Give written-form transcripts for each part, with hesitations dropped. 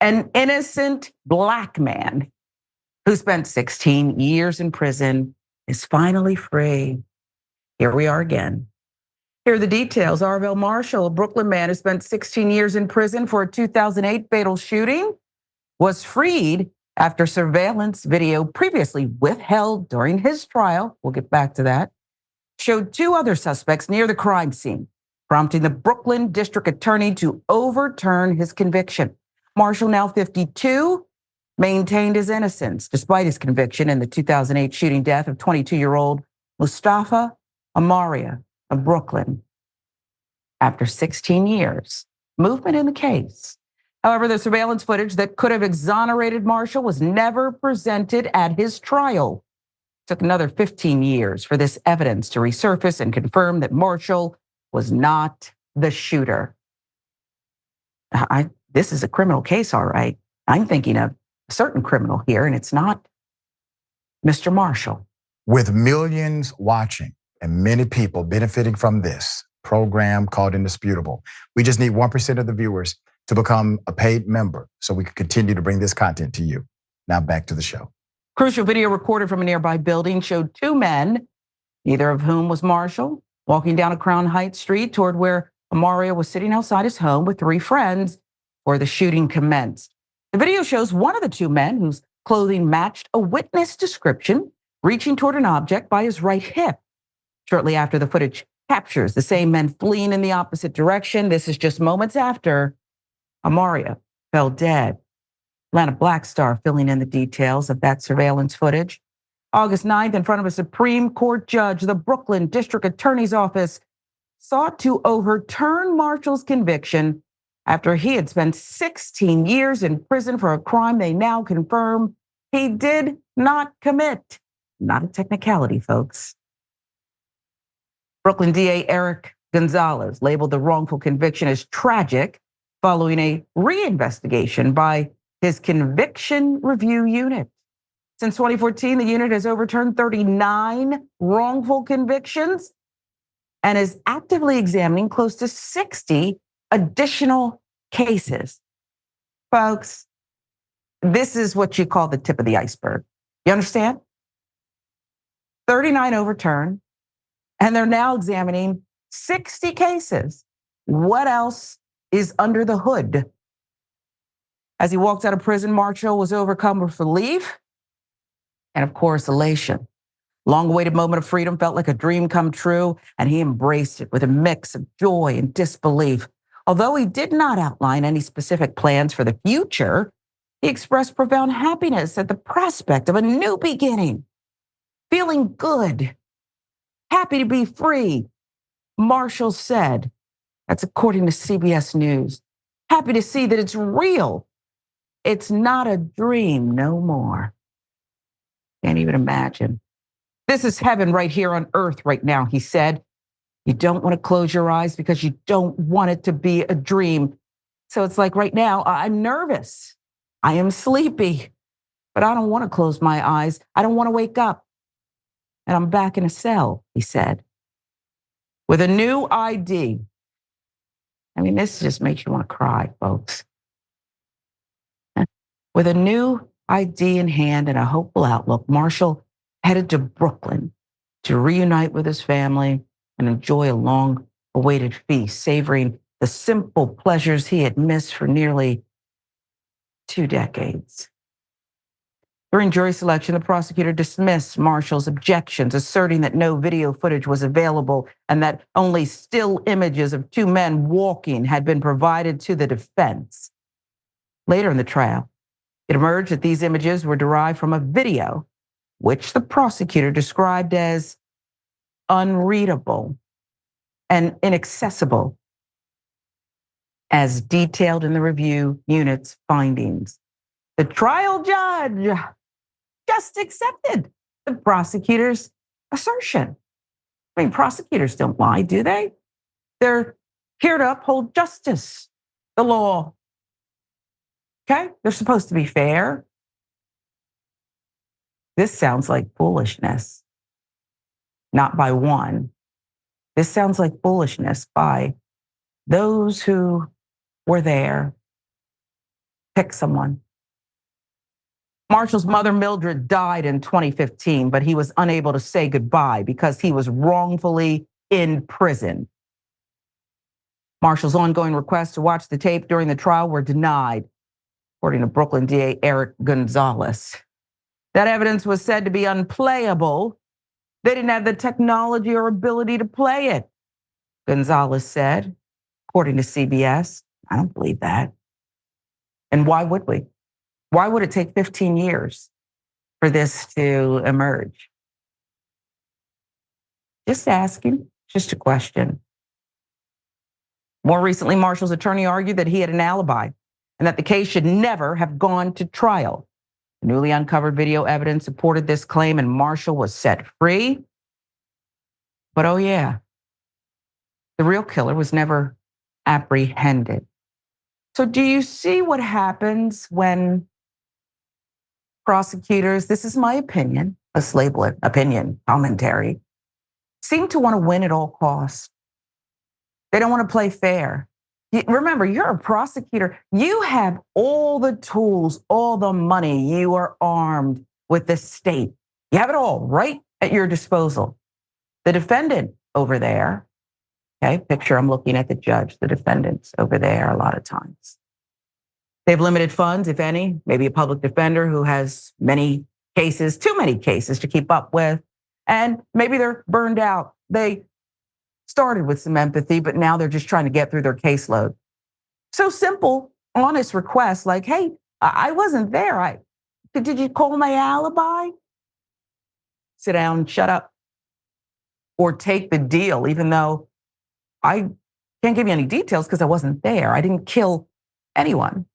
An innocent Black man who spent 16 years in prison is finally free. Here we are again. Here are the details. Arvel Marshall, a Brooklyn man who spent 16 years in prison for a 2008 fatal shooting, was freed after surveillance video previously withheld during his trial, we'll get back to that, showed two other suspects near the crime scene, prompting the Brooklyn district attorney to overturn his conviction. Marshall, now 52, maintained his innocence despite his conviction in the 2008 shooting death of 22-year-old Moustapha Oumaria of Brooklyn. After 16 years, movement in the case. However, the surveillance footage that could have exonerated Marshall was never presented at his trial. It took another 15 years for this evidence to resurface and confirm that Marshall was not the shooter. This is a criminal case, all right. I'm thinking of a certain criminal here, and it's not Mr. Marshall. With millions watching and many people benefiting from this program called Indisputable, we just need 1% of the viewers to become a paid member so we can continue to bring this content to you. Now back to the show. Crucial video recorded from a nearby building showed two men, neither of whom was Marshall, walking down a Crown Heights street toward where Oumaria was sitting outside his home with three friends before the shooting commenced. The video shows one of the two men, whose clothing matched a witness description, reaching toward an object by his right hip. Shortly after, the footage captures the same men fleeing in the opposite direction. This is just moments after Oumaria fell dead. Atlanta Black Star filling in the details of that surveillance footage. August 9th, in front of a Supreme Court judge, the Brooklyn District Attorney's Office sought to overturn Marshall's conviction after he had spent 16 years in prison for a crime they now confirm he did not commit. Not a technicality, folks. Brooklyn DA Eric Gonzalez labeled the wrongful conviction as tragic following a reinvestigation by his conviction review unit. Since 2014, the unit has overturned 39 wrongful convictions and is actively examining close to 60 additional cases. Folks, this is what you call the tip of the iceberg. You understand? 39 overturned, and they're now examining 60 cases. What else is under the hood? As he walked out of prison, Marshall was overcome with relief and, of course, elation. Long-awaited moment of freedom felt like a dream come true, and he embraced it with a mix of joy and disbelief. Although he did not outline any specific plans for the future, he expressed profound happiness at the prospect of a new beginning. Feeling good, happy to be free, Marshall said. That's according to CBS News. Happy to see that it's real. It's not a dream no more. Can't even imagine. This is heaven right here on earth right now, he said. You don't want to close your eyes because you don't want it to be a dream. So it's like right now, I'm nervous. I am sleepy, but I don't want to close my eyes. I don't want to wake up. And I'm back in a cell, he said. With a new ID. I mean, this just makes you want to cry, folks. With a new ID in hand and a hopeful outlook, Marshall headed to Brooklyn to reunite with his family and enjoy a long-awaited feast, savoring the simple pleasures he had missed for nearly 2 decades. During jury selection, the prosecutor dismissed Marshall's objections, asserting that no video footage was available and that only still images of 2 men walking had been provided to the defense. Later in the trial, it emerged that these images were derived from a video, which the prosecutor described as unreadable and inaccessible, as detailed in the review unit's findings. The trial judge just accepted the prosecutor's assertion. I mean, prosecutors don't lie, do they? They're here to uphold justice, the law. Okay? They're supposed to be fair. This sounds like foolishness, not by one. This sounds like foolishness by those who were there Pick someone. Marshall's mother, Mildred, died in 2015, but he was unable to say goodbye because he was wrongfully in prison. Marshall's ongoing requests to watch the tape during the trial were denied, according to Brooklyn DA Eric Gonzalez. That evidence was said to be unplayable. They didn't have the technology or ability to play it, Gonzalez said, according to CBS. I don't believe that. And why would we? Why would it take 15 years for this to emerge? Just asking, just a question. More recently, Marshall's attorney argued that he had an alibi and that the case should never have gone to trial. Newly uncovered video evidence supported this claim, and Marshall was set free. But oh yeah, the real killer was never apprehended. So do you see what happens when prosecutors, this is my opinion, let's label it opinion, commentary, seem to want to win at all costs? They don't want to play fair. Remember, you're a prosecutor. You have all the tools, all the money. You are armed with the state. You have it all right at your disposal. The defendant over there, okay, picture I'm looking at the judge, the defendant's over there a lot of times. They have limited funds, if any, maybe a public defender who has many cases, too many cases to keep up with, and maybe they're burned out. They started with some empathy, but now they're just trying to get through their caseload. So simple, honest requests like, hey, I wasn't there. Did you call my alibi? Sit down, shut up, or take the deal, even though I can't give you any details because I wasn't there. I didn't kill anyone.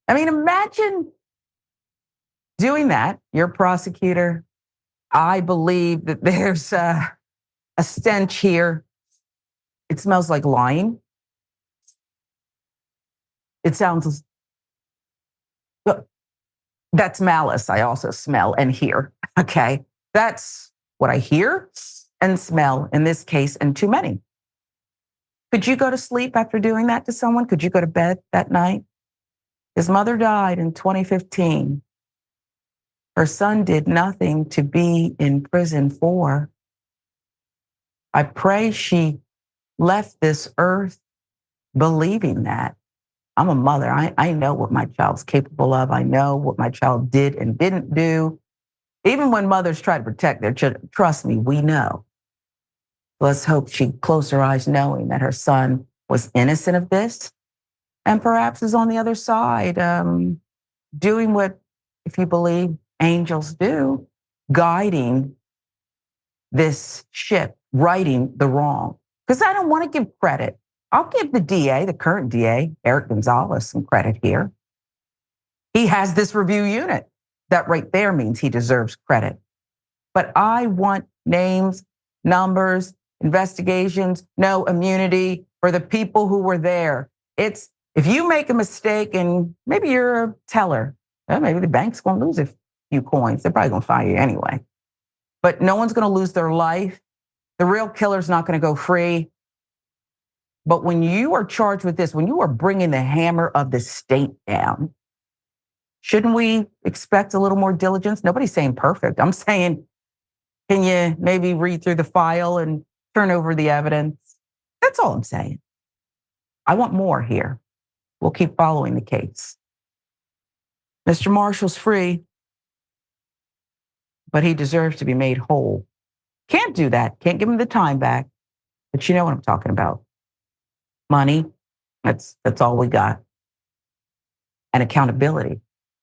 I mean, imagine doing that. You're a prosecutor. I believe that there's a stench here. It smells like lying. It sounds, that's malice. I also smell and hear. Okay. That's what I hear and smell in this case, and too many. Could you go to sleep after doing that to someone? Could you go to bed that night? His mother died in 2015. Her son did nothing to be in prison for. I pray she left this earth believing that. I'm a mother. I know what my child's capable of. I know what my child did and didn't do. Even when mothers try to protect their children, trust me, we know. Let's hope she closed her eyes knowing that her son was innocent of this and perhaps is on the other side, doing what, if you believe angels do, guiding this ship, righting the wrong. Because I don't want to give credit. I'll give the DA, the current DA, Eric Gonzalez, some credit here. He has this review unit. That right there means he deserves credit. But I want names, numbers, investigations, no immunity for the people who were there. It's, if you make a mistake and maybe you're a teller, well, maybe the bank's going to lose a few coins. They're probably going to fire you anyway. But no one's going to lose their life. The real killer's not going to go free. But when you are charged with this, when you are bringing the hammer of the state down, shouldn't we expect a little more diligence? Nobody's saying perfect. I'm saying, can you maybe read through the file and turn over the evidence? That's all I'm saying. I want more here. We'll keep following the case. Mr. Marshall's free, but he deserves to be made whole. Can't do that. Can't give him the time back. But you know what I'm talking about. Money, that's all we got. And accountability.